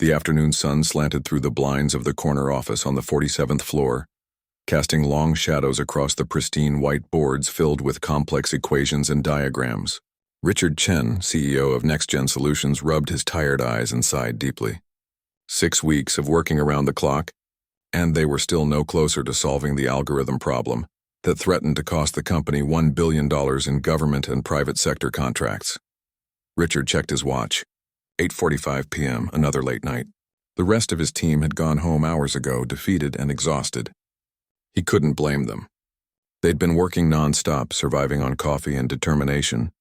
The afternoon sun slanted through the blinds of the corner office on the 47th floor, casting long shadows across the pristine white boards filled with complex equations and diagrams. Richard Chen, CEO of NextGen Solutions, rubbed his tired eyes and sighed deeply. 6 weeks of working around the clock, and they were still no closer to solving the algorithm problem that threatened to cost the company $1 billion in government and private sector contracts. Richard checked his watch. 8:45 p.m., another late night. The rest of his team had gone home hours ago, defeated and exhausted. He couldn't blame them. They'd been working non-stop, surviving on coffee and determination,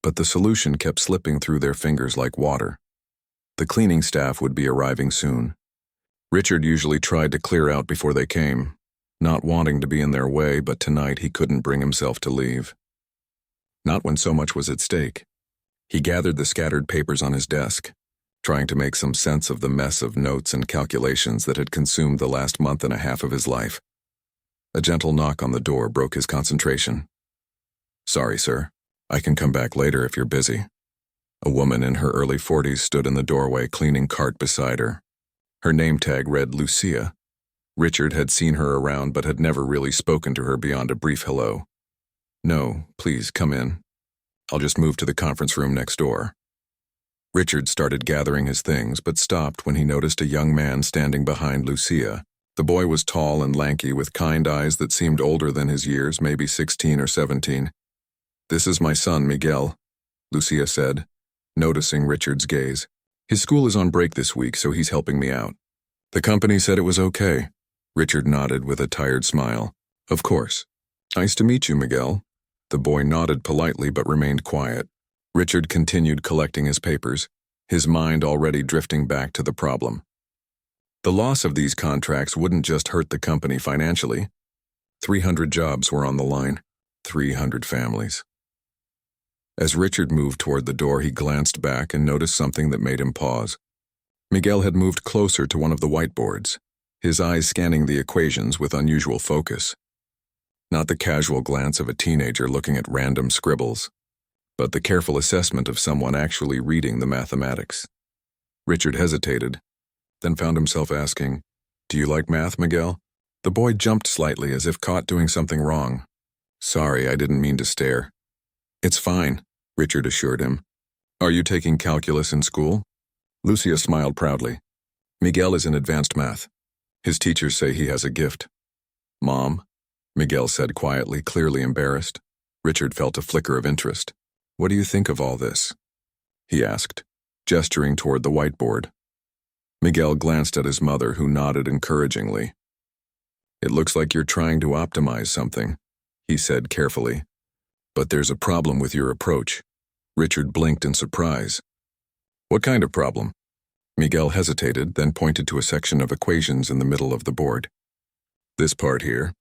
but the solution kept slipping through their fingers like water. The cleaning staff would be arriving soon. Richard usually tried to clear out before they came, not wanting to be in their way, but tonight he couldn't bring himself to leave. Not when so much was at stake. He gathered the scattered papers on his desk, trying to make some sense of the mess of notes and calculations that had consumed the last month and a half of his life. A gentle knock on the door broke his concentration. "Sorry, sir. I can come back later if you're busy." A woman in her early 40s stood in the doorway, cleaning cart beside her. Her name tag read Lucia. Richard had seen her around but had never really spoken to her beyond a brief hello. "No, please, come in. I'll just move to the conference room next door." Richard started gathering his things but stopped when he noticed a young man standing behind Lucia. The boy was tall and lanky with kind eyes that seemed older than his years, maybe 16 or 17. "This is my son, Miguel," Lucia said, noticing Richard's gaze. "His school is on break this week, so he's helping me out." "The company said it was okay." Richard nodded with a tired smile. "Of course. Nice to meet you, Miguel." The boy nodded politely but remained quiet. Richard continued collecting his papers, his mind already drifting back to the problem. The loss of these contracts wouldn't just hurt the company financially. 300 jobs were on the line, 300 families. As Richard moved toward the door, he glanced back and noticed something that made him pause. Miguel had moved closer to one of the whiteboards, his eyes scanning the equations with unusual focus. Not the casual glance of a teenager looking at random scribbles, but the careful assessment of someone actually reading the mathematics. Richard hesitated, then found himself asking, "Do you like math, Miguel?" The boy jumped slightly as if caught doing something wrong. "Sorry, I didn't mean to stare." "It's fine," Richard assured him. "Are you taking calculus in school?" Lucia smiled proudly. "Miguel is in advanced math. His teachers say he has a gift." "Mom," Miguel said quietly, clearly embarrassed. Richard felt a flicker of interest. "What do you think of all this?" he asked, gesturing toward the whiteboard. Miguel glanced at his mother, who nodded encouragingly. "It looks like you're trying to optimize something," he said carefully. "But there's a problem with your approach." Richard blinked in surprise. "What kind of problem?" Miguel hesitated, then pointed to a section of equations in the middle of the board. "This part here.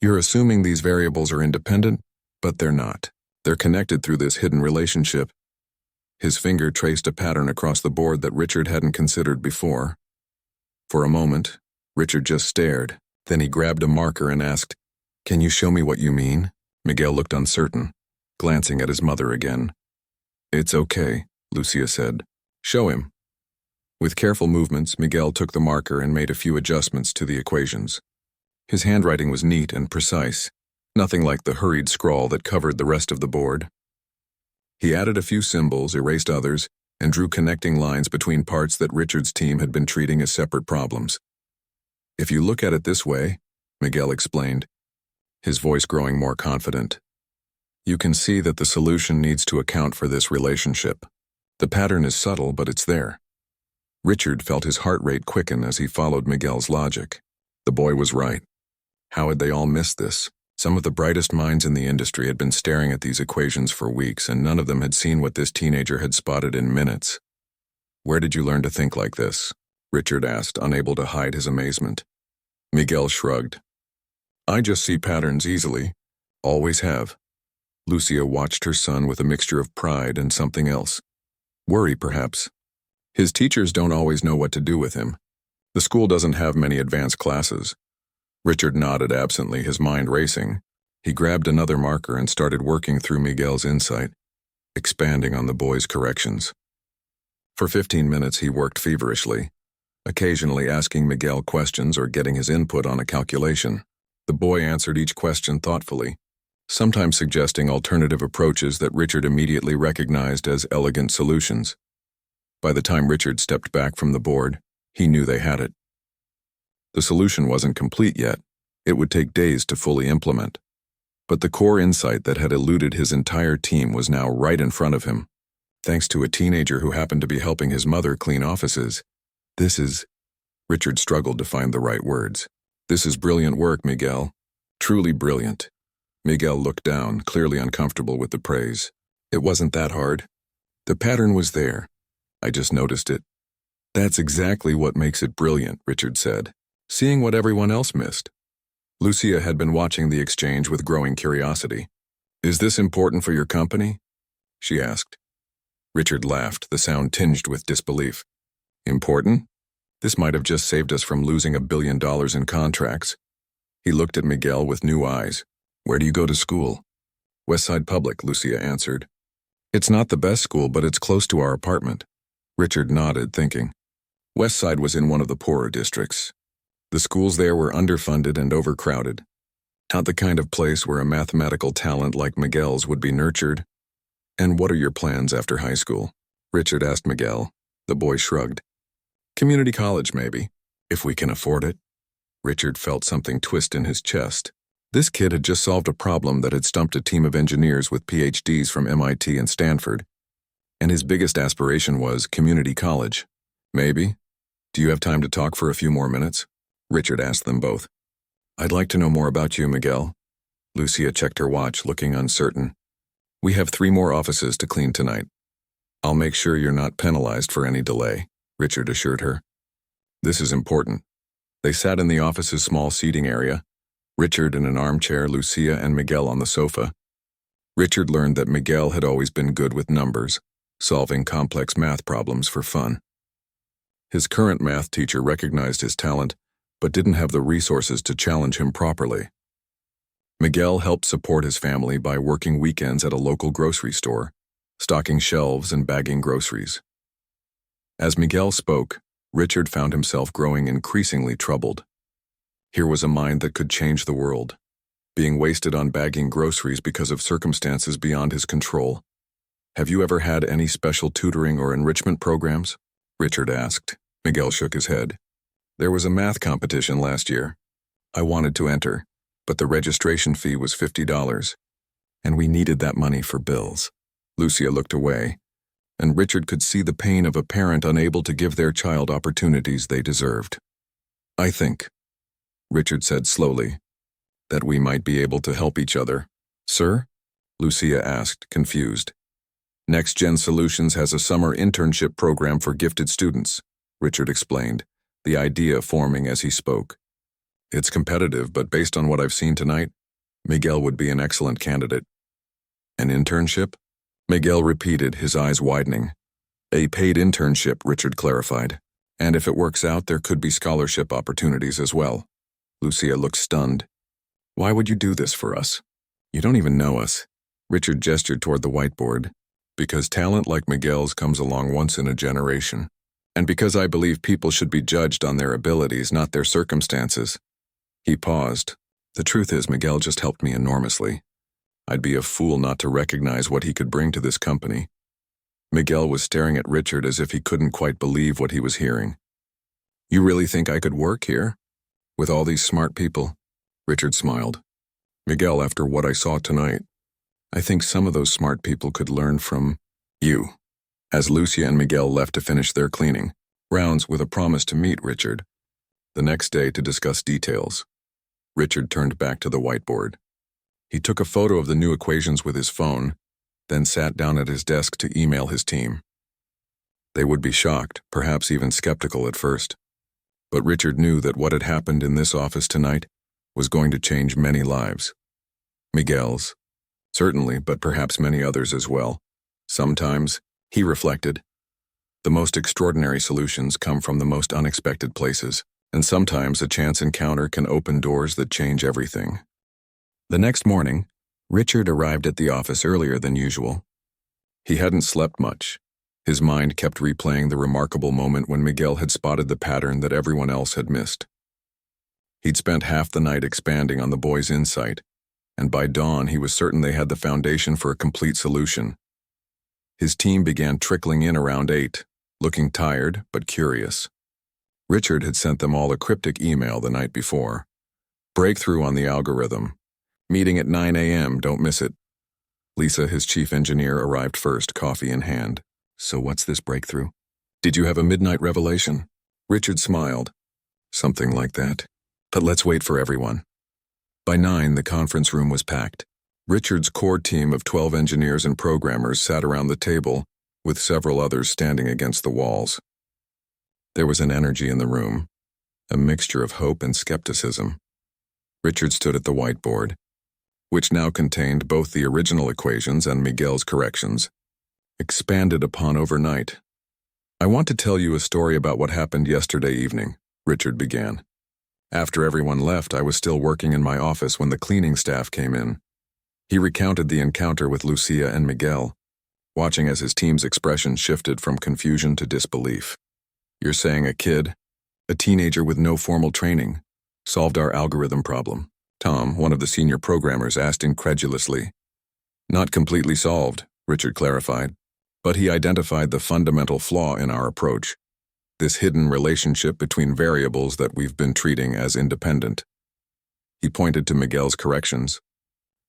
You're assuming these variables are independent, but they're not. They're connected through this hidden relationship." His finger traced a pattern across the board that Richard hadn't considered before. For a moment, Richard just stared. Then he grabbed a marker and asked, "Can you show me what you mean?" Miguel looked uncertain, glancing at his mother again. "It's okay," Lucia said. "Show him." With careful movements, Miguel took the marker and made a few adjustments to the equations. His handwriting was neat and precise, nothing like the hurried scrawl that covered the rest of the board. He added a few symbols, erased others, and drew connecting lines between parts that Richard's team had been treating as separate problems. "If you look at it this way," Miguel explained, his voice growing more confident, "you can see that the solution needs to account for this relationship. The pattern is subtle, but it's there." Richard felt his heart rate quicken as he followed Miguel's logic. The boy was right. How had they all missed this? Some of the brightest minds in the industry had been staring at these equations for weeks, and none of them had seen what this teenager had spotted in minutes. "Where did you learn to think like this?" Richard asked, unable to hide his amazement. Miguel shrugged. "I just see patterns easily. Always have." Lucia watched her son with a mixture of pride and something else. Worry, perhaps. His teachers don't always know what to do with him. The school doesn't have many advanced classes. Richard nodded absently, his mind racing. He grabbed another marker and started working through Miguel's insight, expanding on the boy's corrections. For 15 minutes he worked feverishly, occasionally asking Miguel questions or getting his input on a calculation. The boy answered each question thoughtfully, sometimes suggesting alternative approaches that Richard immediately recognized as elegant solutions. By the time Richard stepped back from the board, he knew they had it. The solution wasn't complete yet. It would take days to fully implement. But the core insight that had eluded his entire team was now right in front of him, thanks to a teenager who happened to be helping his mother clean offices. Richard struggled to find the right words. This is brilliant work, Miguel. Truly brilliant. Miguel looked down, clearly uncomfortable with the praise. It wasn't that hard. The pattern was there. I just noticed it. That's exactly what makes it brilliant, Richard said, seeing what everyone else missed. Lucia had been watching the exchange with growing curiosity. Is this important for your company? She asked. Richard laughed, the sound tinged with disbelief. Important? This might have just saved us from losing $1 billion in contracts. He looked at Miguel with new eyes. Where do you go to school? Westside Public, Lucia answered. It's not the best school, but it's close to our apartment. Richard nodded, thinking. Westside was in one of the poorer districts. The schools there were underfunded and overcrowded. Not the kind of place where a mathematical talent like Miguel's would be nurtured. And what are your plans after high school? Richard asked Miguel. The boy shrugged. Community college, maybe, if we can afford it. Richard felt something twist in his chest. This kid had just solved a problem that had stumped a team of engineers with PhDs from MIT and Stanford. And his biggest aspiration was community college. Maybe. Do you have time to talk for a few more minutes? Richard asked them both. I'd like to know more about you, Miguel. Lucia checked her watch, looking uncertain. We have 3 more offices to clean tonight. I'll make sure you're not penalized for any delay, Richard assured her. This is important. They sat in the office's small seating area, Richard in an armchair, Lucia and Miguel on the sofa. Richard learned that Miguel had always been good with numbers, solving complex math problems for fun. His current math teacher recognized his talent, but didn't have the resources to challenge him properly. Miguel helped support his family by working weekends at a local grocery store, stocking shelves and bagging groceries. As Miguel spoke, Richard found himself growing increasingly troubled. Here was a mind that could change the world, being wasted on bagging groceries because of circumstances beyond his control. Have you ever had any special tutoring or enrichment programs? Richard asked. Miguel shook his head. There was a math competition last year. I wanted to enter, but the registration fee was $50, and we needed that money for bills. Lucia looked away, and Richard could see the pain of a parent unable to give their child opportunities they deserved. I think, Richard said slowly, that we might be able to help each other. Sir? Lucia asked, confused. Next Gen Solutions has a summer internship program for gifted students, Richard explained, the idea forming as he spoke. It's competitive, but based on what I've seen tonight, Miguel would be an excellent candidate. An internship? Miguel repeated, his eyes widening. A paid internship, Richard clarified. And if it works out, there could be scholarship opportunities as well. Lucia looked stunned. Why would you do this for us? You don't even know us. Richard gestured toward the whiteboard. Because talent like Miguel's comes along once in a generation. And because I believe people should be judged on their abilities, not their circumstances. He paused. The truth is, Miguel just helped me enormously. I'd be a fool not to recognize what he could bring to this company. Miguel was staring at Richard as if he couldn't quite believe what he was hearing. You really think I could work here? With all these smart people? Richard smiled. Miguel, after what I saw tonight, I think some of those smart people could learn from you. As Lucia and Miguel left to finish their cleaning rounds with a promise to meet Richard the next day to discuss details, Richard turned back to the whiteboard. He took a photo of the new equations with his phone, then sat down at his desk to email his team. They would be shocked, perhaps even skeptical at first. But Richard knew that what had happened in this office tonight was going to change many lives. Miguel's, certainly, but perhaps many others as well. Sometimes, he reflected, the most extraordinary solutions come from the most unexpected places, and sometimes a chance encounter can open doors that change everything. The next morning, Richard arrived at the office earlier than usual. He hadn't slept much, His mind kept replaying the remarkable moment when Miguel had spotted the pattern that everyone else had missed. He'd spent half the night expanding on the boy's insight, and by dawn he was certain they had the foundation for a complete solution. His team began trickling in around 8, looking tired but curious. Richard had sent them all a cryptic email the night before. Breakthrough on the algorithm. Meeting at 9 a.m., don't miss it. Lisa, his chief engineer, arrived first, coffee in hand. So what's this breakthrough? Did you have a midnight revelation? Richard smiled. Something like that. But let's wait for everyone. By 9, the conference room was packed. Richard's core team of 12 engineers and programmers sat around the table, with several others standing against the walls. There was an energy in the room, a mixture of hope and skepticism. Richard stood at the whiteboard, which now contained both the original equations and Miguel's corrections, expanded upon overnight. I want to tell you a story about what happened yesterday evening, Richard began. After everyone left, I was still working in my office when the cleaning staff came in. He recounted the encounter with Lucia and Miguel, watching as his team's expression shifted from confusion to disbelief. You're saying a kid, a teenager with no formal training, solved our algorithm problem? Tom, one of the senior programmers, asked incredulously. Not completely solved, Richard clarified, but he identified the fundamental flaw in our approach. This hidden relationship between variables that we've been treating as independent. He pointed to Miguel's corrections,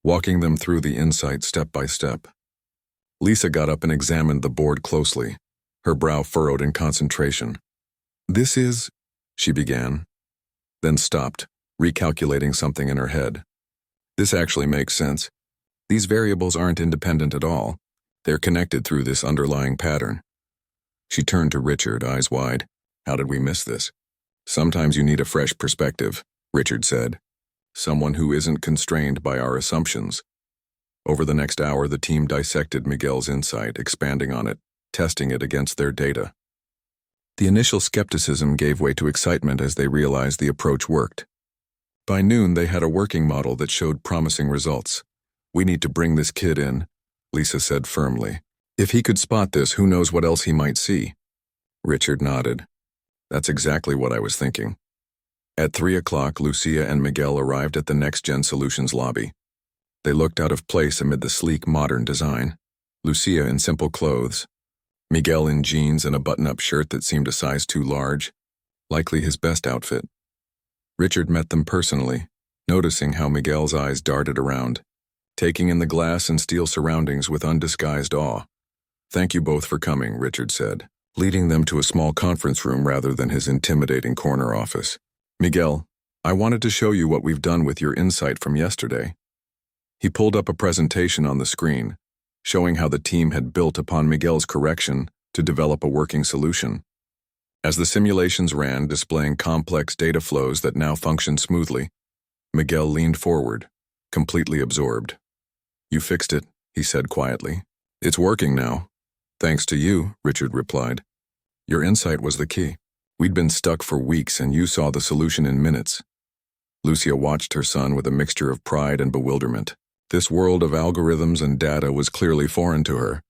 walking them through the insight step by step. Lisa got up and examined the board closely, her brow furrowed in concentration. This is, she began, then stopped, recalculating something in her head. This actually makes sense. These variables aren't independent at all. They're connected through this underlying pattern. She turned to Richard, eyes wide. How did we miss this? Sometimes you need a fresh perspective, Richard said. Someone who isn't constrained by our assumptions. Over the next hour, the team dissected Miguel's insight, expanding on it, testing it against their data. The initial skepticism gave way to excitement as they realized the approach worked. By noon, they had a working model that showed promising results. We need to bring this kid in, Lisa said firmly. If he could spot this, who knows what else he might see? Richard nodded. That's exactly what I was thinking. At 3 o'clock, Lucia and Miguel arrived at the Next Gen Solutions lobby. They looked out of place amid the sleek, modern design. Lucia in simple clothes, Miguel in jeans and a button-up shirt that seemed a size too large, likely his best outfit. Richard met them personally, noticing how Miguel's eyes darted around, taking in the glass and steel surroundings with undisguised awe. Thank you both for coming, Richard said, leading them to a small conference room rather than his intimidating corner office. Miguel, I wanted to show you what we've done with your insight from yesterday. He pulled up a presentation on the screen, showing how the team had built upon Miguel's correction to develop a working solution. As the simulations ran, displaying complex data flows that now function smoothly, Miguel leaned forward, completely absorbed. You fixed it, he said quietly. It's working now. Thanks to you, Richard replied. Your insight was the key. We'd been stuck for weeks and you saw the solution in minutes. Lucia watched her son with a mixture of pride and bewilderment. This world of algorithms and data was clearly foreign to her,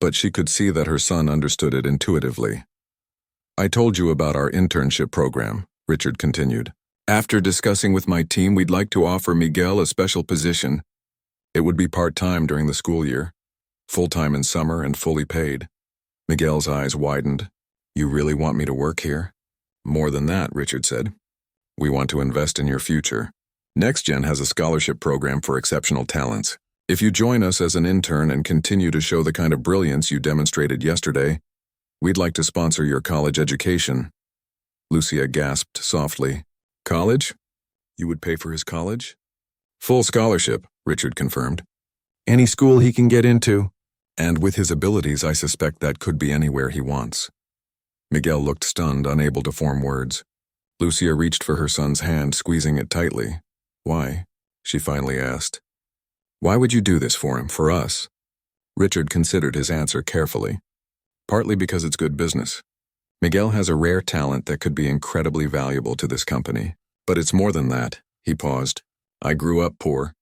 but she could see that her son understood it intuitively. I told you about our internship program, Richard continued. After discussing with my team, we'd like to offer Miguel a special position. It would be part-time during the school year, full-time in summer and fully paid. Miguel's eyes widened. You really want me to work here? More than that, Richard said. We want to invest in your future. NextGen has a scholarship program for exceptional talents. If you join us as an intern and continue to show the kind of brilliance you demonstrated yesterday, we'd like to sponsor your college education. Lucia gasped softly. College? You would pay for his college? Full scholarship, Richard confirmed. Any school he can get into. And with his abilities, I suspect that could be anywhere he wants. Miguel looked stunned, unable to form words. Lucia reached for her son's hand, squeezing it tightly. Why? She finally asked. Why would you do this for him, for us? Richard considered his answer carefully. Partly because it's good business. Miguel has a rare talent that could be incredibly valuable to this company. But it's more than that, he paused. I grew up poor.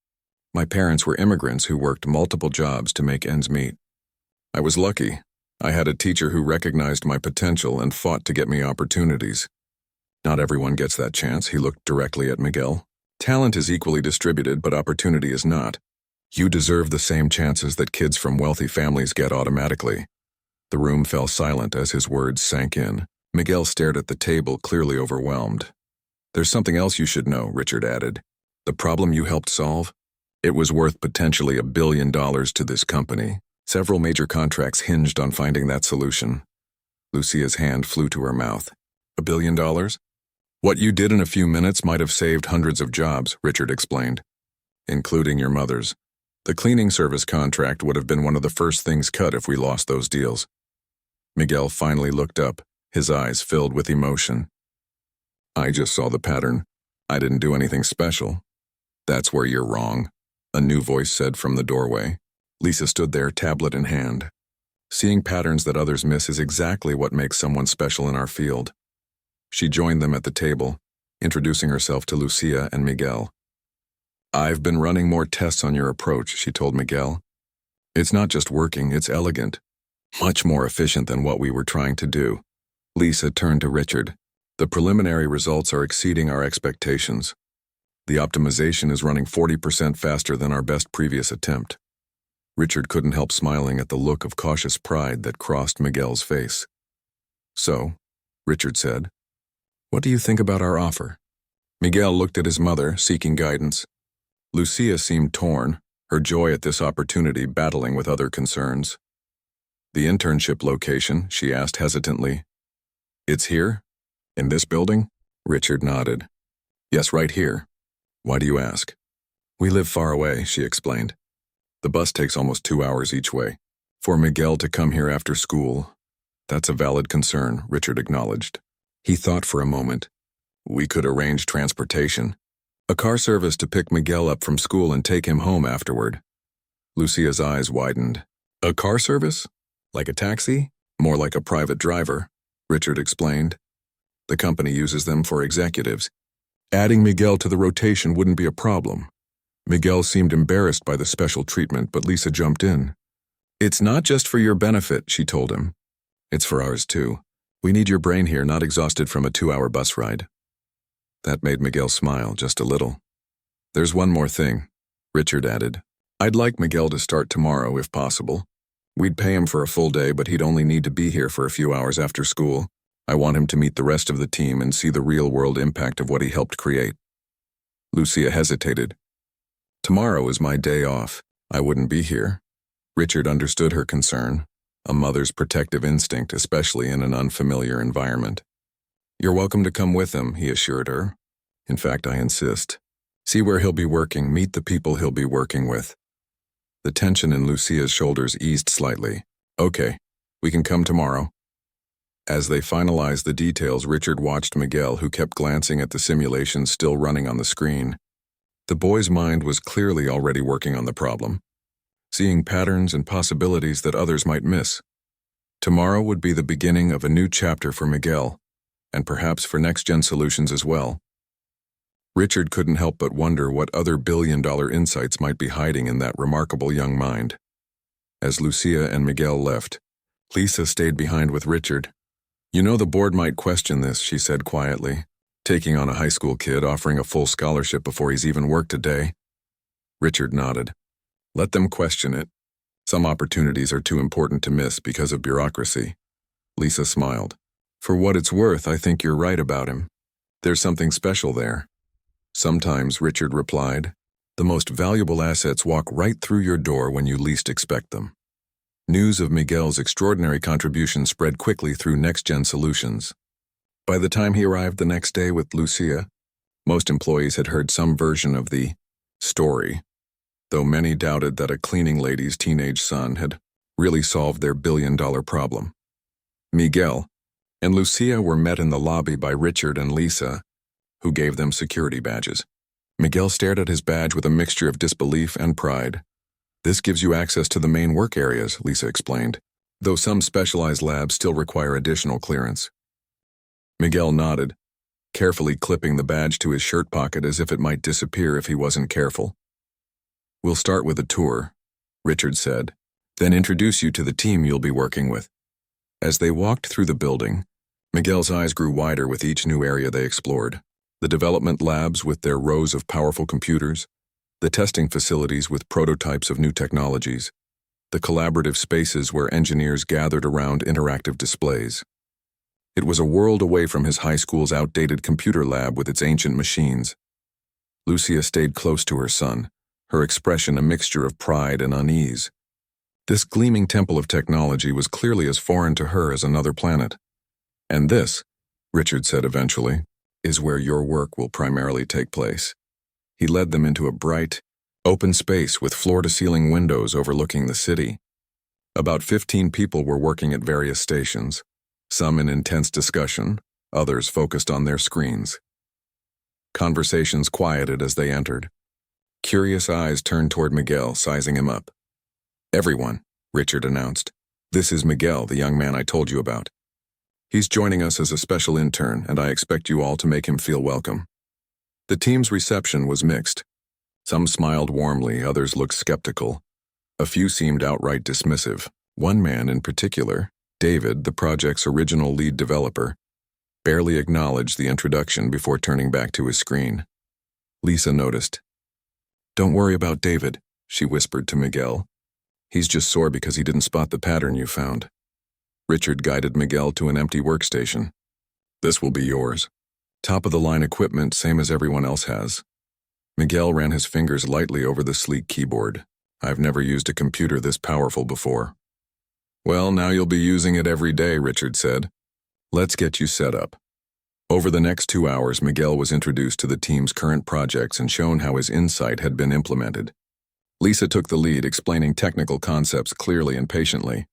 My parents were immigrants who worked multiple jobs to make ends meet. I was lucky. I had a teacher who recognized my potential and fought to get me opportunities. Not everyone gets that chance, he looked directly at Miguel. Talent is equally distributed, but opportunity is not. You deserve the same chances that kids from wealthy families get automatically. The room fell silent as his words sank in. Miguel stared at the table, clearly overwhelmed. There's something else you should know, Richard added. The problem you helped solve? It was worth potentially $1 billion to this company. Several major contracts hinged on finding that solution. Lucia's hand flew to her mouth. $1 billion? What you did in a few minutes might have saved hundreds of jobs, Richard explained, including your mother's. The cleaning service contract would have been one of the first things cut if we lost those deals. Miguel finally looked up, his eyes filled with emotion. I just saw the pattern. I didn't do anything special. That's where you're wrong, a new voice said from the doorway. Lisa stood there, tablet in hand. Seeing patterns that others miss is exactly what makes someone special in our field. She joined them at the table, introducing herself to Lucia and Miguel. I've been running more tests on your approach, she told Miguel. It's not just working, it's elegant. Much more efficient than what we were trying to do. Lisa turned to Richard. The preliminary results are exceeding our expectations. The optimization is running 40% faster than our best previous attempt. Richard couldn't help smiling at the look of cautious pride that crossed Miguel's face. So, Richard said, what do you think about our offer? Miguel looked at his mother, seeking guidance. Lucia seemed torn, her joy at this opportunity battling with other concerns. The internship location, she asked hesitantly. It's here? In this building? Richard nodded. Yes, right here. Why do you ask? We live far away, she explained. The bus takes almost 2 hours each way. For Miguel to come here after school, that's a valid concern, Richard acknowledged. He thought for a moment. We could arrange transportation. A car service to pick Miguel up from school and take him home afterward. Lucia's eyes widened. A car service? Like a taxi? More like a private driver, Richard explained. The company uses them for executives. Adding Miguel to the rotation wouldn't be a problem. Miguel seemed embarrassed by the special treatment, but Lisa jumped in. It's not just for your benefit, she told him. It's for ours too. We need your brain here, not exhausted from a 2-hour bus ride. That made Miguel smile just a little. There's one more thing, Richard added. I'd like Miguel to start tomorrow if possible. We'd pay him for a full day, but he'd only need to be here for a few hours after school. I want him to meet the rest of the team and see the real-world impact of what he helped create. Lucia hesitated. Tomorrow is my day off. I wouldn't be here. Richard understood her concern, a mother's protective instinct, especially in an unfamiliar environment. You're welcome to come with him, he assured her. In fact, I insist. See where he'll be working, meet the people he'll be working with. The tension in Lucia's shoulders eased slightly. Okay, we can come tomorrow. As they finalized the details, Richard watched Miguel, who kept glancing at the simulation still running on the screen. The boy's mind was clearly already working on the problem, seeing patterns and possibilities that others might miss. Tomorrow would be the beginning of a new chapter for Miguel, and perhaps for next-gen solutions as well. Richard couldn't help but wonder what other billion-dollar insights might be hiding in that remarkable young mind. As Lucia and Miguel left, Lisa stayed behind with Richard. You know the board might question this, she said quietly, taking on a high school kid, offering a full scholarship before he's even worked a day. Richard nodded. Let them question it. Some opportunities are too important to miss because of bureaucracy. Lisa smiled. For what it's worth, I think you're right about him. There's something special there. Sometimes, Richard replied, the most valuable assets walk right through your door when you least expect them. News of Miguel's extraordinary contribution spread quickly through next-gen solutions. By the time he arrived the next day with Lucia, most employees had heard some version of the story, though many doubted that a cleaning lady's teenage son had really solved their billion-dollar problem. Miguel and Lucia were met in the lobby by Richard and Lisa, who gave them security badges. Miguel stared at his badge with a mixture of disbelief and pride. This gives you access to the main work areas, Lisa explained, though some specialized labs still require additional clearance. Miguel nodded, carefully clipping the badge to his shirt pocket as if it might disappear if he wasn't careful. We'll start with a tour, Richard said, then introduce you to the team you'll be working with. As they walked through the building, Miguel's eyes grew wider with each new area they explored. The development labs with their rows of powerful computers, the testing facilities with prototypes of new technologies, the collaborative spaces where engineers gathered around interactive displays. It was a world away from his high school's outdated computer lab with its ancient machines. Lucia stayed close to her son, her expression a mixture of pride and unease. This gleaming temple of technology was clearly as foreign to her as another planet. And this, Richard said eventually, is where your work will primarily take place. He led them into a bright, open space with floor-to-ceiling windows overlooking the city. About 15 people were working at various stations, some in intense discussion, others focused on their screens. Conversations quieted as they entered. Curious eyes turned toward Miguel, sizing him up. "Everyone," Richard announced. "This is Miguel, the young man I told you about. He's joining us as a special intern, and I expect you all to make him feel welcome." The team's reception was mixed. Some smiled warmly, others looked skeptical. A few seemed outright dismissive. One man in particular, David, the project's original lead developer, barely acknowledged the introduction before turning back to his screen. Lisa noticed. "Don't worry about David," she whispered to Miguel. "He's just sore because he didn't spot the pattern you found." Richard guided Miguel to an empty workstation. "This will be yours. Top-of-the-line equipment, same as everyone else has." Miguel ran his fingers lightly over the sleek keyboard. "I've never used a computer this powerful before." "Well, now you'll be using it every day," Richard said. "Let's get you set up." Over the next 2 hours, Miguel was introduced to the team's current projects and shown how his insight had been implemented. Lisa took the lead, explaining technical concepts clearly and patiently.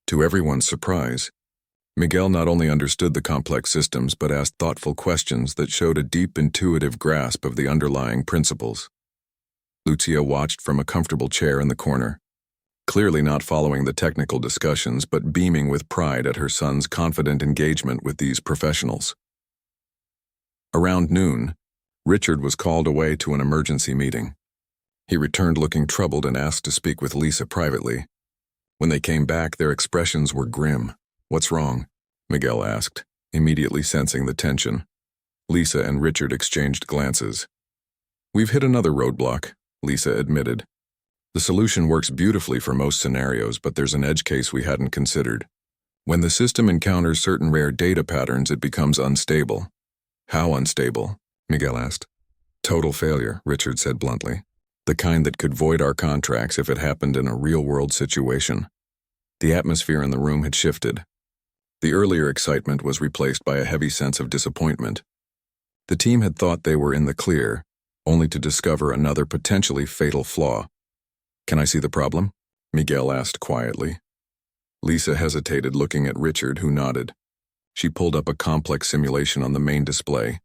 To everyone's surprise, Miguel not only understood the complex systems but asked thoughtful questions that showed a deep intuitive grasp of the underlying principles. Lucia watched from a comfortable chair in the corner, clearly not following the technical discussions but beaming with pride at her son's confident engagement with these professionals. Around noon, Richard was called away to an emergency meeting. He returned looking troubled and asked to speak with Lisa privately. When they came back, their expressions were grim. "What's wrong?" Miguel asked, immediately sensing the tension. Lisa and Richard exchanged glances. "We've hit another roadblock," Lisa admitted. "The solution works beautifully for most scenarios, but there's an edge case we hadn't considered. When the system encounters certain rare data patterns, it becomes unstable." "How unstable?" Miguel asked. "Total failure," Richard said bluntly. "The kind that could void our contracts if it happened in a real-world situation." The atmosphere in the room had shifted. The earlier excitement was replaced by a heavy sense of disappointment. The team had thought they were in the clear, only to discover another potentially fatal flaw. "Can I see the problem?" Miguel asked quietly. Lisa hesitated, looking at Richard, who nodded. She pulled up a complex simulation on the main display,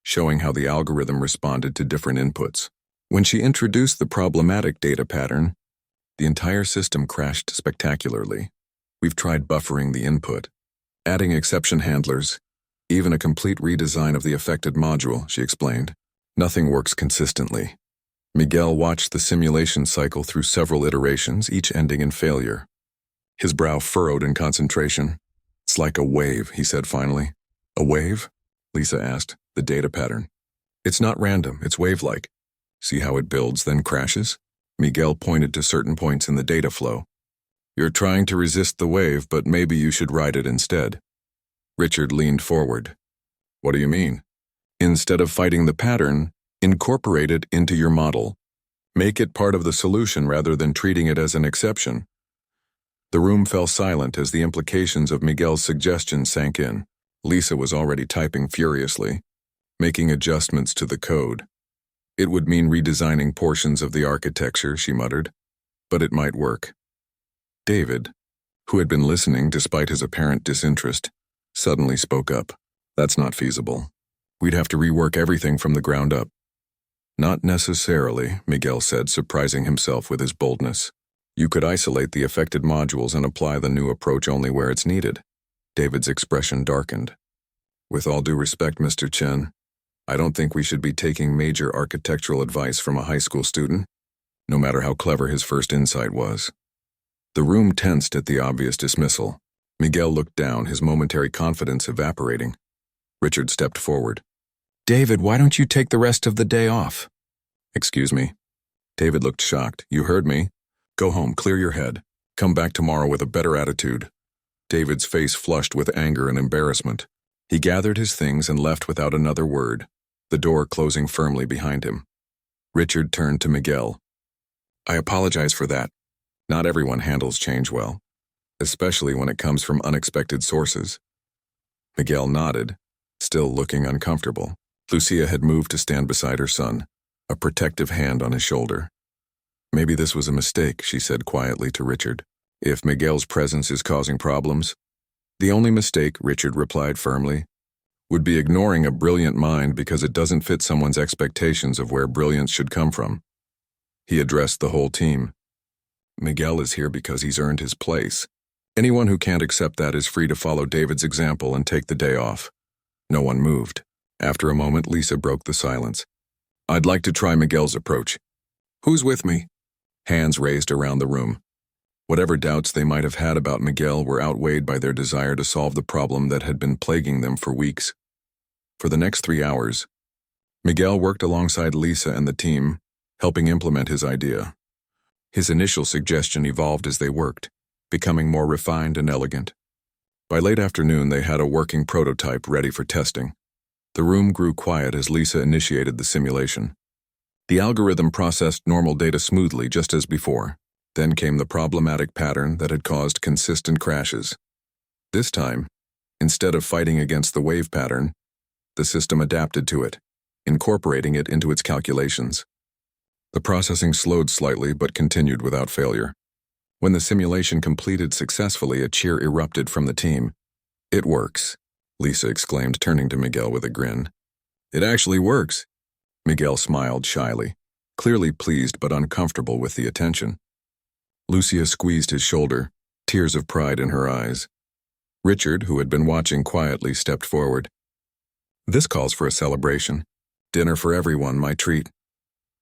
showing how the algorithm responded to different inputs. When she introduced the problematic data pattern, the entire system crashed spectacularly. "We've tried buffering the input, adding exception handlers, even a complete redesign of the affected module," she explained. "Nothing works consistently." Miguel watched the simulation cycle through several iterations, each ending in failure. His brow furrowed in concentration. "It's like a wave," he said finally. "A wave?" Lisa asked. "The data pattern. It's not random, it's wave-like. See how it builds, then crashes?" Miguel pointed to certain points in the data flow. "You're trying to resist the wave, but maybe you should ride it instead." Richard leaned forward. "What do you mean?" "Instead of fighting the pattern, incorporate it into your model. Make it part of the solution rather than treating it as an exception." The room fell silent as the implications of Miguel's suggestion sank in. Lisa was already typing furiously, making adjustments to the code. "It would mean redesigning portions of the architecture," she muttered, "but it might work." David, who had been listening despite his apparent disinterest, suddenly spoke up. "That's not feasible. We'd have to rework everything from the ground up." "Not necessarily," Miguel said, surprising himself with his boldness. "You could isolate the affected modules and apply the new approach only where it's needed." David's expression darkened. "With all due respect, Mr. Chen, I don't think we should be taking major architectural advice from a high school student, no matter how clever his first insight was." The room tensed at the obvious dismissal. Miguel looked down, his momentary confidence evaporating. Richard stepped forward. "David, why don't you take the rest of the day off?" "Excuse me?" David looked shocked. "You heard me. Go home, clear your head. Come back tomorrow with a better attitude." David's face flushed with anger and embarrassment. He gathered his things and left without another word, the door closing firmly behind him. Richard turned to Miguel. "I apologize for that. Not everyone handles change well, especially when it comes from unexpected sources." Miguel nodded, still looking uncomfortable. Lucia had moved to stand beside her son, a protective hand on his shoulder. "Maybe this was a mistake," she said quietly to Richard. "If Miguel's presence is causing problems." "The only mistake," Richard replied firmly, "would be ignoring a brilliant mind because it doesn't fit someone's expectations of where brilliance should come from." He addressed the whole team. "Miguel is here because he's earned his place. Anyone who can't accept that is free to follow David's example and take the day off." No one moved. After a moment, Lisa broke the silence. "I'd like to try Miguel's approach. Who's with me?" Hands raised around the room. Whatever doubts they might have had about Miguel were outweighed by their desire to solve the problem that had been plaguing them for weeks. For the next 3 hours, Miguel worked alongside Lisa and the team, helping implement his idea. His initial suggestion evolved as they worked, becoming more refined and elegant. By late afternoon, they had a working prototype ready for testing. The room grew quiet as Lisa initiated the simulation. The algorithm processed normal data smoothly, just as before. Then came the problematic pattern that had caused consistent crashes. This time, instead of fighting against the wave pattern, the system adapted to it, incorporating it into its calculations. The processing slowed slightly but continued without failure. When the simulation completed successfully, a cheer erupted from the team. "It works," Lisa exclaimed, turning to Miguel with a grin. "It actually works." Miguel smiled shyly, clearly pleased but uncomfortable with the attention. Lucia squeezed his shoulder, tears of pride in her eyes. Richard, who had been watching quietly, stepped forward. "This calls for a celebration. Dinner for everyone, my treat."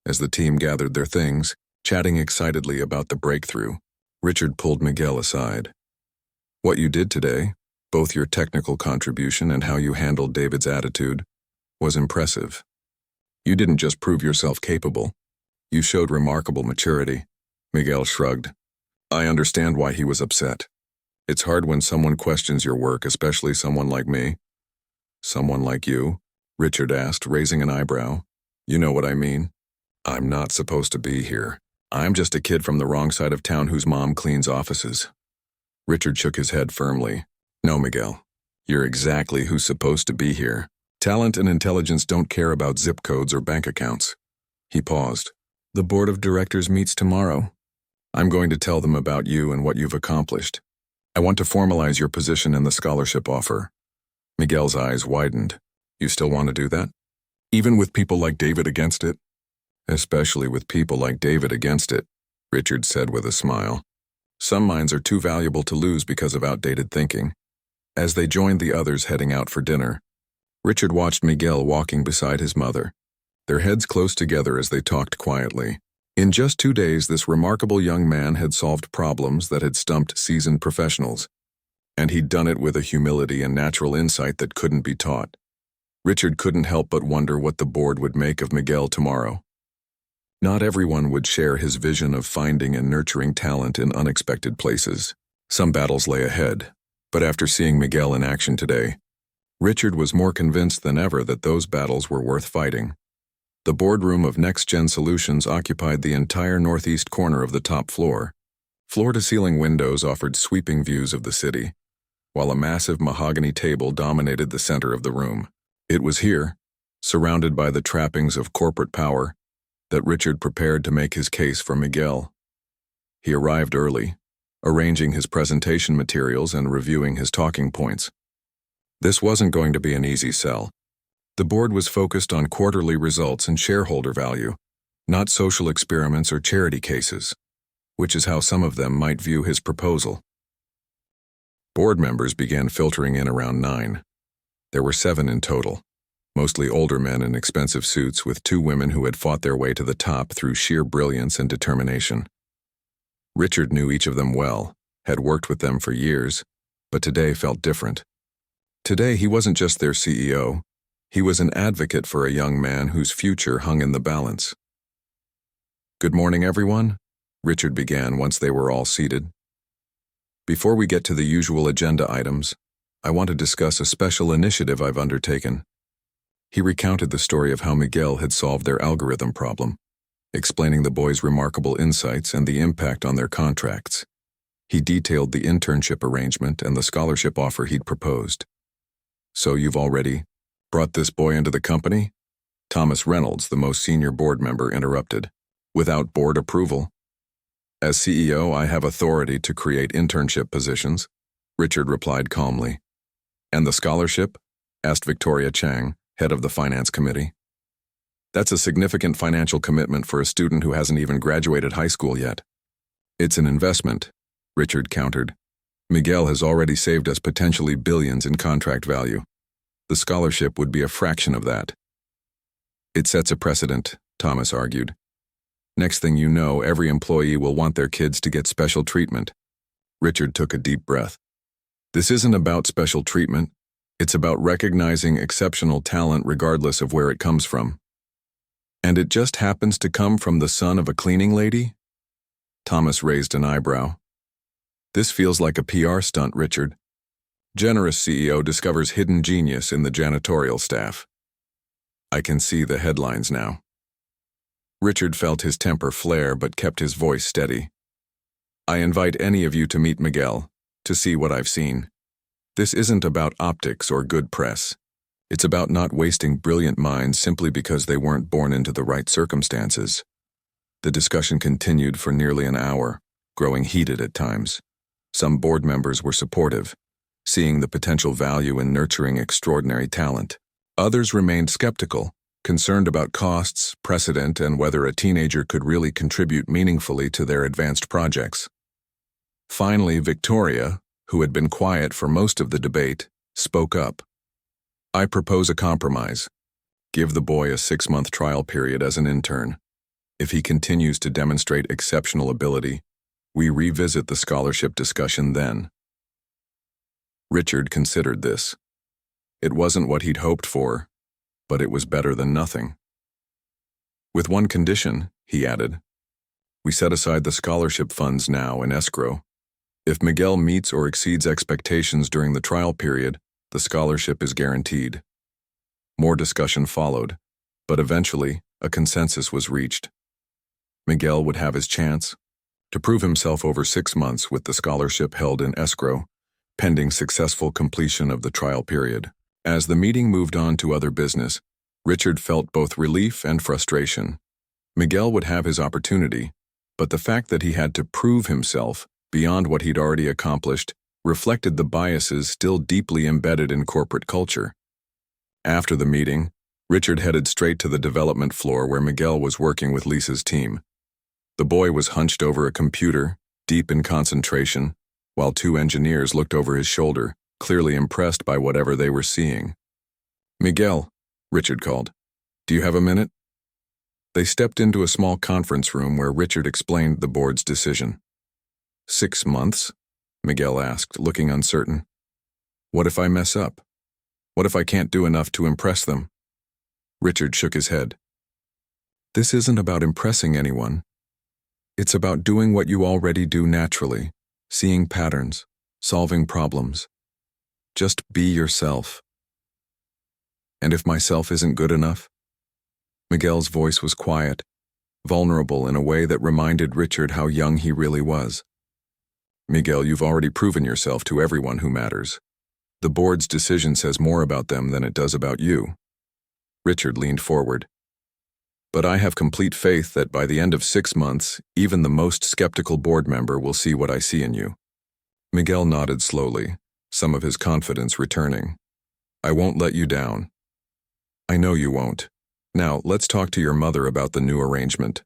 As the team gathered their things, chatting excitedly about the breakthrough, Richard pulled Miguel aside. "What you did today, both your technical contribution and how you handled David's attitude, was impressive. You didn't just prove yourself capable, you showed remarkable maturity." Miguel shrugged. "I understand why he was upset. It's hard when someone questions your work, especially someone like me." "Someone like you?" Richard asked, raising an eyebrow. "You know what I mean. I'm not supposed to be here. I'm just a kid from the wrong side of town whose mom cleans offices." Richard shook his head firmly. "No, Miguel. You're exactly who's supposed to be here. Talent and intelligence don't care about zip codes or bank accounts." He paused. "The board of directors meets tomorrow. I'm going to tell them about you and what you've accomplished. I want to formalize your position in the scholarship offer." Miguel's eyes widened. "You still want to do that? Even with people like David against it?" "Especially with people like David against it," Richard said with a smile. "Some minds are too valuable to lose because of outdated thinking." As they joined the others heading out for dinner, Richard watched Miguel walking beside his mother, their heads close together as they talked quietly. In just 2 days, this remarkable young man had solved problems that had stumped seasoned professionals, and he'd done it with a humility and natural insight that couldn't be taught. Richard couldn't help but wonder what the board would make of Miguel tomorrow. Not everyone would share his vision of finding and nurturing talent in unexpected places. Some battles lay ahead, but after seeing Miguel in action today, Richard was more convinced than ever that those battles were worth fighting. The boardroom of Next Gen Solutions occupied the entire northeast corner of the top floor. Floor-to-ceiling windows offered sweeping views of the city, while a massive mahogany table dominated the center of the room. It was here, surrounded by the trappings of corporate power, that Richard prepared to make his case for Miguel. He arrived early, arranging his presentation materials and reviewing his talking points. This wasn't going to be an easy sell. The board was focused on quarterly results and shareholder value, not social experiments or charity cases, which is how some of them might view his proposal. Board members began filtering in around 9. There were 7 in total, mostly older men in expensive suits with 2 women who had fought their way to the top through sheer brilliance and determination. Richard knew each of them well, had worked with them for years, But today felt different. Today he wasn't just their CEO, he was an advocate for a young man whose future hung in the balance. "Good morning, everyone," Richard began once they were all seated. "Before we get to the usual agenda items, I want to discuss a special initiative I've undertaken." He recounted the story of how Miguel had solved their algorithm problem, explaining the boys' remarkable insights and the impact on their contracts. He detailed the internship arrangement and the scholarship offer he'd proposed. "So you've already brought this boy into the company?" Thomas Reynolds, the most senior board member, interrupted. "Without board approval?" "As CEO, I have authority to create internship positions," Richard replied calmly. "And the scholarship?" asked Victoria Chang, head of the finance committee. "That's a significant financial commitment for a student who hasn't even graduated high school yet." "It's an investment," Richard countered. "Miguel has already saved us potentially billions in contract value. The scholarship would be a fraction of that." "It sets a precedent," Thomas argued. "Next thing you know, every employee will want their kids to get special treatment." Richard took a deep breath. "This isn't about special treatment. It's about recognizing exceptional talent regardless of where it comes from." "And it just happens to come from the son of a cleaning lady?" Thomas raised an eyebrow. "This feels like a PR stunt, Richard. Generous CEO discovers hidden genius in the janitorial staff." "I can see the headlines now." Richard felt his temper flare but kept his voice steady. "I invite any of you to meet Miguel, to see what I've seen. This isn't about optics or good press. It's about not wasting brilliant minds simply because they weren't born into the right circumstances." The discussion continued for nearly an hour, growing heated at times. Some board members were supportive, seeing the potential value in nurturing extraordinary talent. Others remained skeptical, concerned about costs, precedent, and whether a teenager could really contribute meaningfully to their advanced projects. Finally, Victoria, who had been quiet for most of the debate, spoke up. "I propose a compromise. Give the boy a 6-month trial period as an intern. If he continues to demonstrate exceptional ability, we revisit the scholarship discussion then." Richard considered this. It wasn't what he'd hoped for, but it was better than nothing. "With one condition," he added. "We set aside the scholarship funds now in escrow. If Miguel meets or exceeds expectations during the trial period, the scholarship is guaranteed." More discussion followed, but eventually a consensus was reached. Miguel would have his chance to prove himself over 6 months with the scholarship held in escrow, pending successful completion of the trial period. As the meeting moved on to other business, Richard felt both relief and frustration. Miguel would have his opportunity, but the fact that he had to prove himself beyond what he'd already accomplished reflected the biases still deeply embedded in corporate culture. After the meeting, Richard headed straight to the development floor where Miguel was working with Lisa's team. The boy was hunched over a computer, deep in concentration, while 2 engineers looked over his shoulder, clearly impressed by whatever they were seeing. "Miguel," Richard called, "do you have a minute?" They stepped into a small conference room where Richard explained the board's decision. 6 months? Miguel asked, looking uncertain. "What if I mess up? What if I can't do enough to impress them?" Richard shook his head. "This isn't about impressing anyone. It's about doing what you already do naturally, seeing patterns, solving problems. Just be yourself." "And if myself isn't good enough?" Miguel's voice was quiet, vulnerable in a way that reminded Richard how young he really was. "Miguel, you've already proven yourself to everyone who matters. The board's decision says more about them than it does about you." Richard leaned forward. "But I have complete faith that by the end of 6 months, even the most skeptical board member will see what I see in you." Miguel nodded slowly, some of his confidence returning. "I won't let you down." "I know you won't. Now, let's talk to your mother about the new arrangement."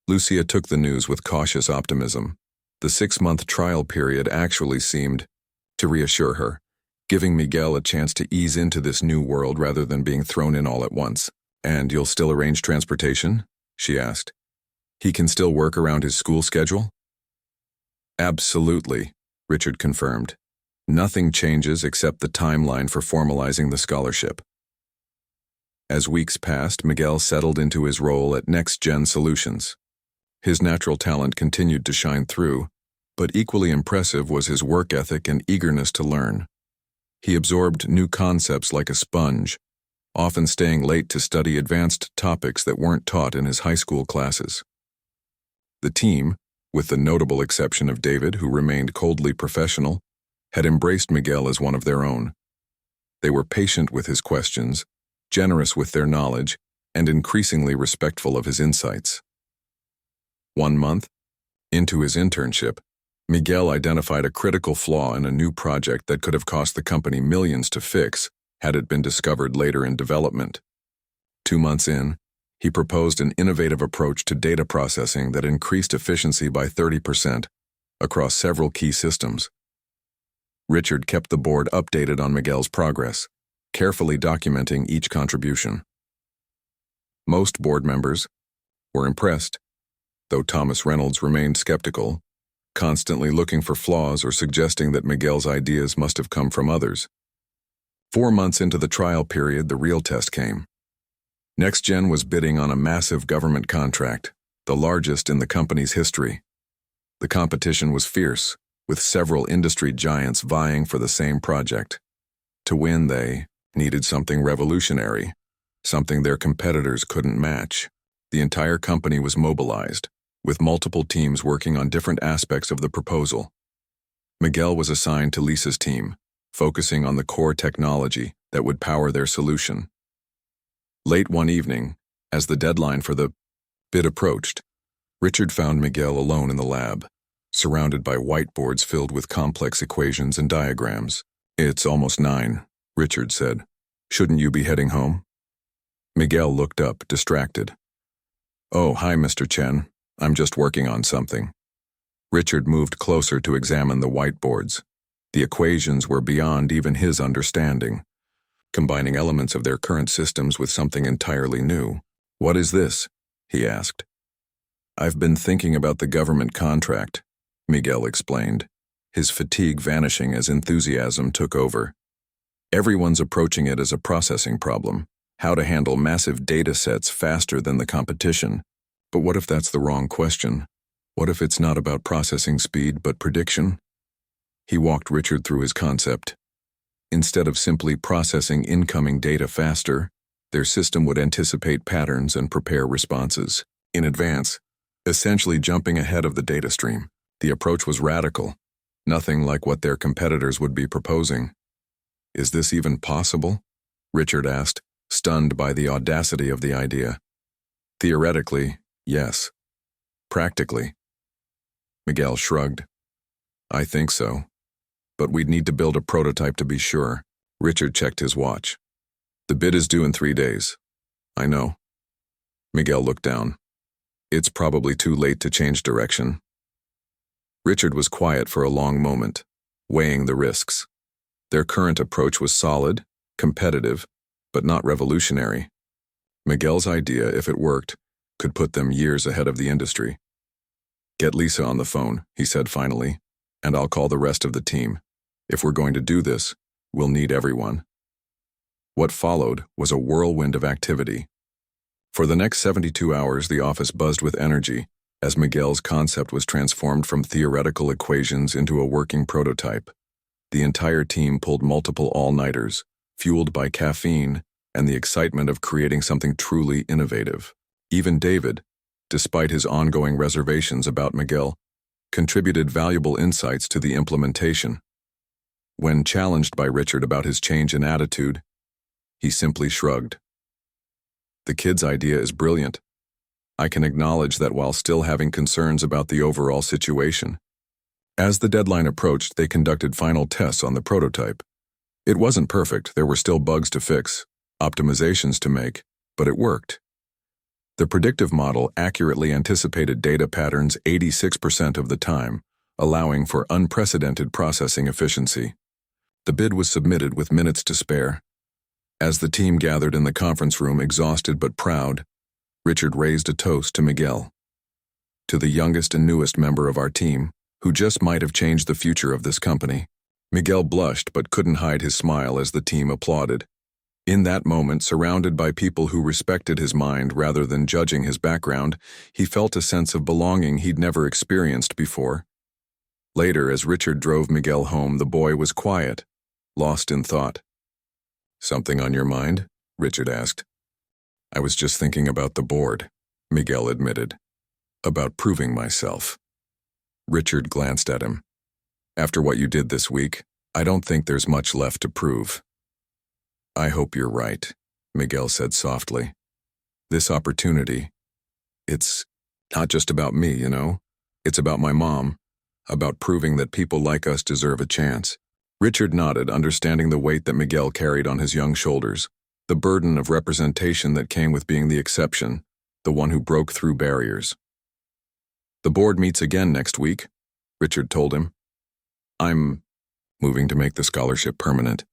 Lucia took the news with cautious optimism. The 6-month trial period actually seemed to reassure her, giving Miguel a chance to ease into this new world rather than being thrown in all at once. "And you'll still arrange transportation?" she asked. "He can still work around his school schedule?" "Absolutely," Richard confirmed. Nothing changes except the timeline for formalizing the scholarship. As weeks passed, Miguel settled into his role at Next Gen Solutions. His natural talent continued to shine through, but equally impressive was his work ethic and eagerness to learn. He absorbed new concepts like a sponge, often staying late to study advanced topics that weren't taught in his high school classes. The team, with the notable exception of David, who remained coldly professional, had embraced Miguel as one of their own. They were patient with his questions, generous with their knowledge, and increasingly respectful of his insights. 1 month into his internship, Miguel identified a critical flaw in a new project that could have cost the company millions to fix had it been discovered later in development. 2 months in, he proposed an innovative approach to data processing that increased efficiency by 30% across several key systems. Richard kept the board updated on Miguel's progress, carefully documenting each contribution. Most board members were impressed, though Thomas Reynolds remained skeptical, constantly looking for flaws or suggesting that Miguel's ideas must have come from others. 4 months into the trial period, the real test came. NextGen was bidding on a massive government contract, the largest in the company's history. The competition was fierce, with several industry giants vying for the same project. To win, they needed something revolutionary, something their competitors couldn't match. The entire company was mobilized, with multiple teams working on different aspects of the proposal. Miguel was assigned to Lisa's team, focusing on the core technology that would power their solution. Late one evening, as the deadline for the bid approached, Richard found Miguel alone in the lab, surrounded by whiteboards filled with complex equations and diagrams. "It's almost 9, Richard said. "Shouldn't you be heading home?" Miguel looked up, distracted. "Oh, hi, Mr. Chen. I'm just working on something." Richard moved closer to examine the whiteboards. The equations were beyond even his understanding, combining elements of their current systems with something entirely new. "What is this?" he asked. "I've been thinking about the government contract," Miguel explained, his fatigue vanishing as enthusiasm took over. "Everyone's approaching it as a processing problem, how to handle massive data sets faster than the competition. But what if that's the wrong question? What if it's not about processing speed but prediction?" He walked Richard through his concept. Instead of simply processing incoming data faster, their system would anticipate patterns and prepare responses in advance, essentially jumping ahead of the data stream. The approach was radical, nothing like what their competitors would be proposing. "Is this even possible?" Richard asked, stunned by the audacity of the idea. "Theoretically, yes. Practically?" Miguel shrugged. "I think so. But we'd need to build a prototype to be sure." Richard checked his watch. "The bid is due in 3 days." "I know." Miguel looked down. "It's probably too late to change direction." Richard was quiet for a long moment, weighing the risks. Their current approach was solid, competitive, but not revolutionary. Miguel's idea, if it worked, could put them years ahead of the industry. "Get Lisa on the phone," he said finally, "and I'll call the rest of the team. If we're going to do this, we'll need everyone." What followed was a whirlwind of activity. For the next 72 hours, the office buzzed with energy as Miguel's concept was transformed from theoretical equations into a working prototype. The entire team pulled multiple all-nighters, fueled by caffeine and the excitement of creating something truly innovative. Even David, despite his ongoing reservations about Miguel, contributed valuable insights to the implementation. When challenged by Richard about his change in attitude, he simply shrugged. "The kid's idea is brilliant. I can acknowledge that while still having concerns about the overall situation." As the deadline approached, they conducted final tests on the prototype. It wasn't perfect, there were still bugs to fix, optimizations to make, but it worked. The predictive model accurately anticipated data patterns 86% of the time, allowing for unprecedented processing efficiency. The bid was submitted with minutes to spare. As the team gathered in the conference room, exhausted but proud, Richard raised a toast to Miguel. "To the youngest and newest member of our team, who just might have changed the future of this company." Miguel blushed but couldn't hide his smile as the team applauded. In that moment, surrounded by people who respected his mind rather than judging his background, he felt a sense of belonging he'd never experienced before. Later, as Richard drove Miguel home, the boy was quiet, lost in thought. "Something on your mind?" Richard asked. "I was just thinking about the board," Miguel admitted. "About proving myself." Richard glanced at him. "After what you did this week, I don't think there's much left to prove." "I hope you're right," Miguel said softly. "This opportunity, it's not just about me, you know? It's about my mom, about proving that people like us deserve a chance." Richard nodded, understanding the weight that Miguel carried on his young shoulders, the burden of representation that came with being the exception, the one who broke through barriers. "The board meets again next week," Richard told him. "I'm moving to make the scholarship permanent,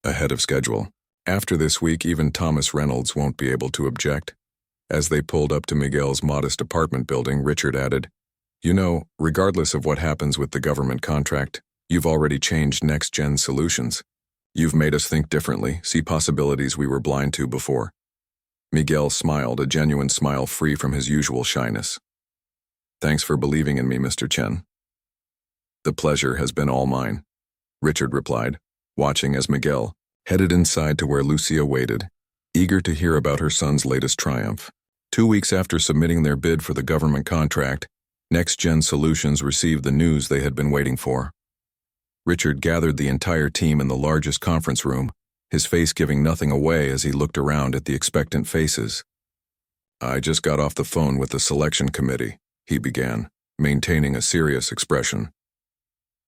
ahead of schedule. After this week, even Thomas Reynolds won't be able to object." As they pulled up to Miguel's modest apartment building, Richard added, "You know, regardless of what happens with the government contract, you've already changed next-gen solutions. You've made us think differently, see possibilities we were blind to before." Miguel smiled, a genuine smile free from his usual shyness. "Thanks for believing in me, Mr. Chen." "The pleasure has been all mine," Richard replied, watching as Miguel headed inside to where Lucia waited, eager to hear about her son's latest triumph. 2 weeks after submitting their bid for the government contract, Next Gen Solutions received the news they had been waiting for. Richard gathered the entire team in the largest conference room, his face giving nothing away as he looked around at the expectant faces. "I just got off the phone with the selection committee," he began, maintaining a serious expression.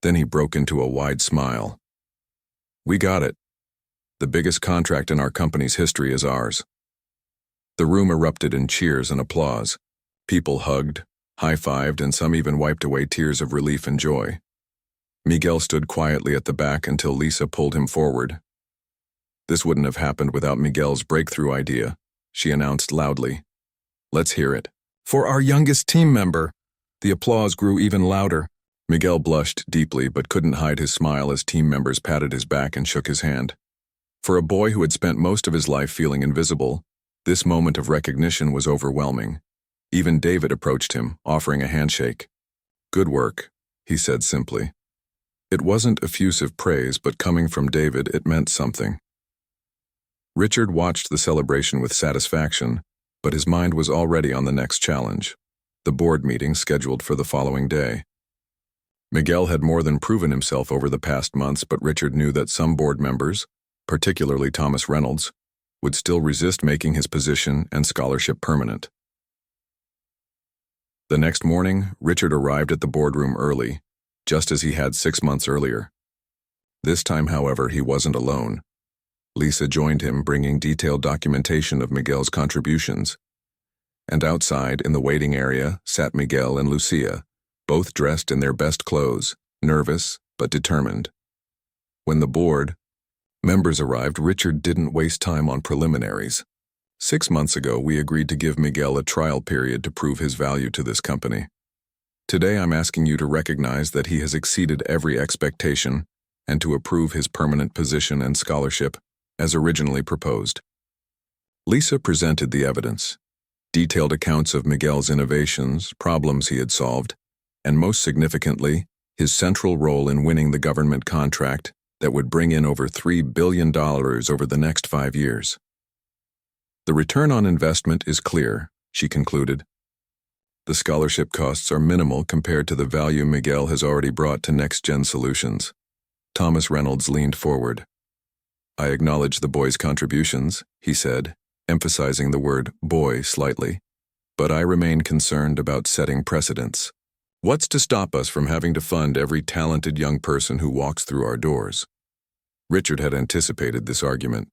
Then he broke into a wide smile. "We got it. The biggest contract in our company's history is ours." The room erupted in cheers and applause. People hugged, high-fived, and some even wiped away tears of relief and joy. Miguel stood quietly at the back until Lisa pulled him forward. "This wouldn't have happened without Miguel's breakthrough idea," she announced loudly. "Let's hear it." "For our youngest team member." The applause grew even louder. Miguel blushed deeply but couldn't hide his smile as team members patted his back and shook his hand. For a boy who had spent most of his life feeling invisible, this moment of recognition was overwhelming. Even David approached him, offering a handshake. "Good work," he said simply. It wasn't effusive praise, but coming from David, it meant something. Richard watched the celebration with satisfaction, but his mind was already on the next challenge, the board meeting scheduled for the following day. Miguel had more than proven himself over the past months, but Richard knew that some board members, particularly Thomas Reynolds, would still resist making his position and scholarship permanent. The next morning, Richard arrived at the boardroom early, just as he had 6 months earlier. This time, however, he wasn't alone. Lisa joined him, bringing detailed documentation of Miguel's contributions. And outside, in the waiting area, sat Miguel and Lucia, both dressed in their best clothes, nervous but determined. When the board members arrived, Richard didn't waste time on preliminaries. 6 months ago, we agreed to give Miguel a trial period to prove his value to this company. Today, I'm asking you to recognize that he has exceeded every expectation and to approve his permanent position and scholarship as originally proposed. Lisa presented the evidence, detailed accounts of Miguel's innovations, problems he had solved, and most significantly, his central role in winning the government contract that would bring in over $3 billion over the next 5 years. "The return on investment is clear," she concluded. "The scholarship costs are minimal compared to the value Miguel has already brought to Next Gen Solutions." Thomas Reynolds leaned forward. "I acknowledge the boy's contributions," he said, emphasizing the word boy slightly, "but I remain concerned about setting precedents. What's to stop us from having to fund every talented young person who walks through our doors?" Richard had anticipated this argument.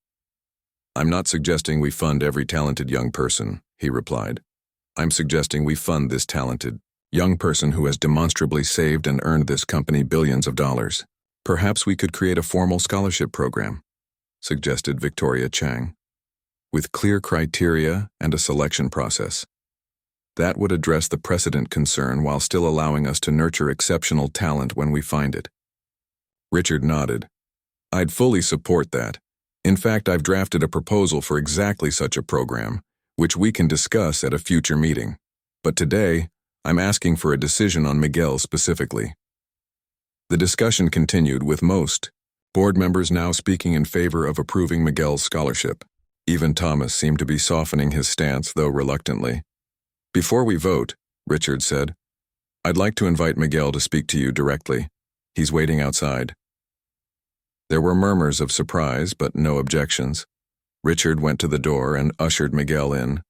"I'm not suggesting we fund every talented young person," he replied. "I'm suggesting we fund this talented young person who has demonstrably saved and earned this company billions of dollars. Perhaps we could create a formal scholarship program," suggested Victoria Chang, "with clear criteria and a selection process. That would address the precedent concern while still allowing us to nurture exceptional talent when we find it." Richard nodded. I'd fully support that. In fact, I've drafted a proposal for exactly such a program, which we can discuss at a future meeting. But today, I'm asking for a decision on Miguel specifically. The discussion continued with most board members now speaking in favor of approving Miguel's scholarship. Even Thomas seemed to be softening his stance, though reluctantly. Before we vote, Richard said, I'd like to invite Miguel to speak to you directly. He's waiting outside. There were murmurs of surprise, but no objections. Richard went to the door and ushered Miguel in.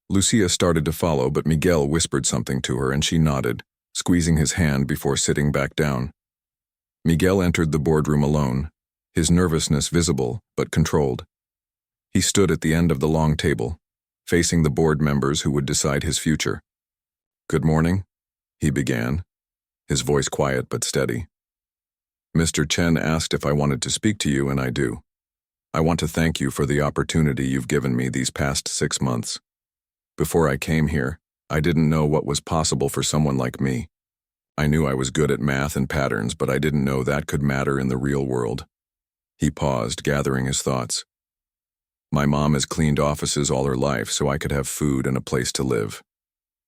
Lucia started to follow, but Miguel whispered something to her and she nodded, squeezing his hand before sitting back down. Miguel entered the boardroom alone, his nervousness visible but controlled. He stood at the end of the long table, facing the board members who would decide his future. Good morning, he began, his voice quiet but steady. Mr. Chen asked if I wanted to speak to you, and I do. I want to thank you for the opportunity you've given me these past 6 months. Before I came here, I didn't know what was possible for someone like me. I knew I was good at math and patterns, but I didn't know that could matter in the real world. He paused, gathering his thoughts. My mom has cleaned offices all her life so I could have food and a place to live.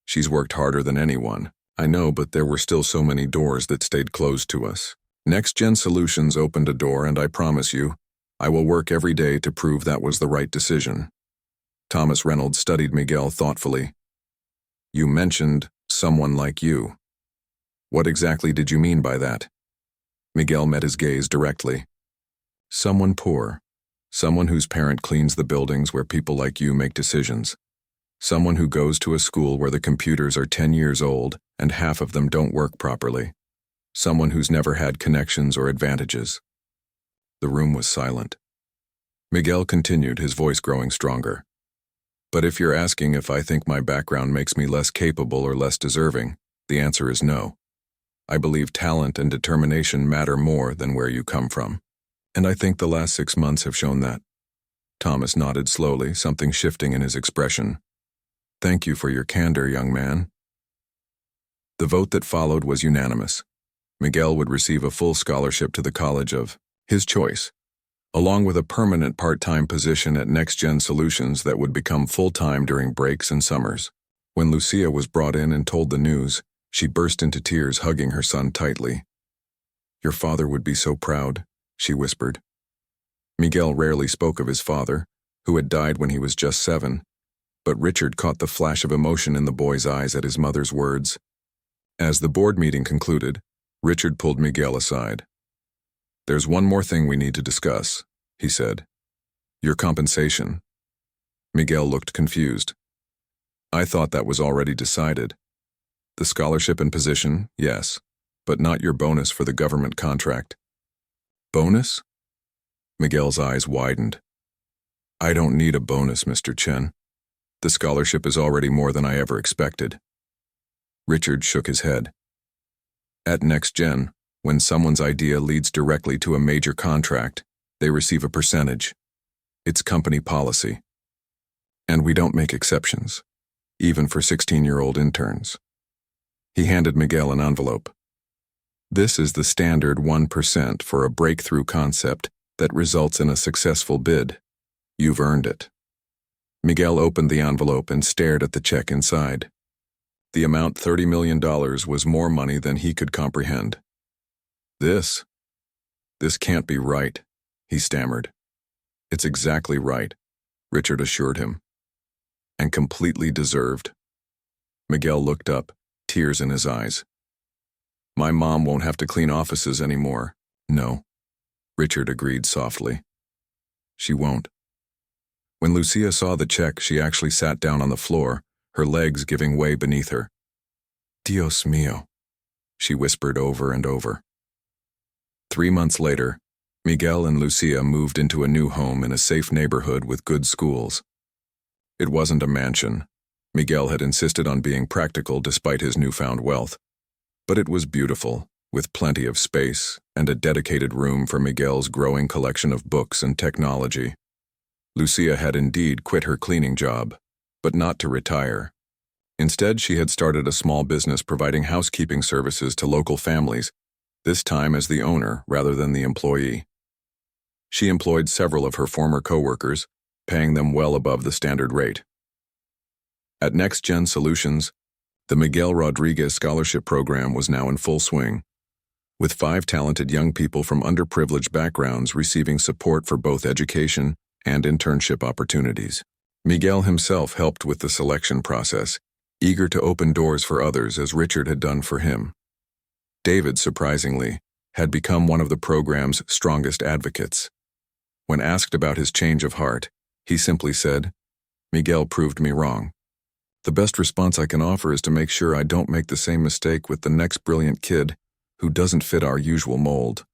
She's worked harder than anyone, I know, but there were still so many doors that stayed closed to us. Next-Gen Solutions opened a door, and I promise you, I will work every day to prove that was the right decision. Thomas Reynolds studied Miguel thoughtfully. You mentioned someone like you. What exactly did you mean by that? Miguel met his gaze directly. Someone poor. Someone whose parent cleans the buildings where people like you make decisions. Someone who goes to a school where the computers are 10 years old and half of them don't work properly. Someone who's never had connections or advantages. The room was silent. Miguel continued, his voice growing stronger. But if you're asking if I think my background makes me less capable or less deserving, the answer is no. I believe talent and determination matter more than where you come from. And I think the last 6 months have shown that. Thomas nodded slowly, something shifting in his expression. Thank you for your candor, young man. The vote that followed was unanimous. Miguel would receive a full scholarship to the college of his choice, along with a permanent part-time position at Next-Gen Solutions that would become full-time during breaks and summers. When Lucia was brought in and told the news, she burst into tears, hugging her son tightly. Your father would be so proud, she whispered. Miguel rarely spoke of his father, who had died when he was just 7, but Richard caught the flash of emotion in the boy's eyes at his mother's words. As the board meeting concluded, Richard pulled Miguel aside. There's one more thing we need to discuss, he said. Your compensation. Miguel looked confused. I thought that was already decided. The scholarship and position, yes, but not your bonus for the government contract. Bonus? Miguel's eyes widened. I don't need a bonus, Mr. Chen. The scholarship is already more than I ever expected. Richard shook his head. At Next-Gen, when someone's idea leads directly to a major contract, they receive a percentage. It's company policy. And we don't make exceptions, even for 16-year-old interns. He handed Miguel an envelope. This is the standard 1% for a breakthrough concept that results in a successful bid. You've earned it. Miguel opened the envelope and stared at the check inside. The amount, $30 million, was more money than he could comprehend. This can't be right, he stammered. It's exactly right, Richard assured him. And completely deserved. Miguel looked up, tears in his eyes. My mom won't have to clean offices anymore. No, Richard agreed softly. She won't. When Lucia saw the check, she actually sat down on the floor, her legs giving way beneath her. Dios mío, she whispered over and over. 3 months later, Miguel and Lucia moved into a new home in a safe neighborhood with good schools. It wasn't a mansion. Miguel had insisted on being practical despite his newfound wealth. But it was beautiful, with plenty of space and a dedicated room for Miguel's growing collection of books and technology. Lucia had indeed quit her cleaning job, but not to retire. Instead, she had started a small business providing housekeeping services to local families, this time as the owner rather than the employee. She employed several of her former coworkers, paying them well above the standard rate. At Next Gen Solutions, the Miguel Rodriguez Scholarship Program was now in full swing, with 5 talented young people from underprivileged backgrounds receiving support for both education and internship opportunities. Miguel himself helped with the selection process, eager to open doors for others as Richard had done for him. David, surprisingly, had become one of the program's strongest advocates. When asked about his change of heart, he simply said, "Miguel proved me wrong. The best response I can offer is to make sure I don't make the same mistake with the next brilliant kid who doesn't fit our usual mold."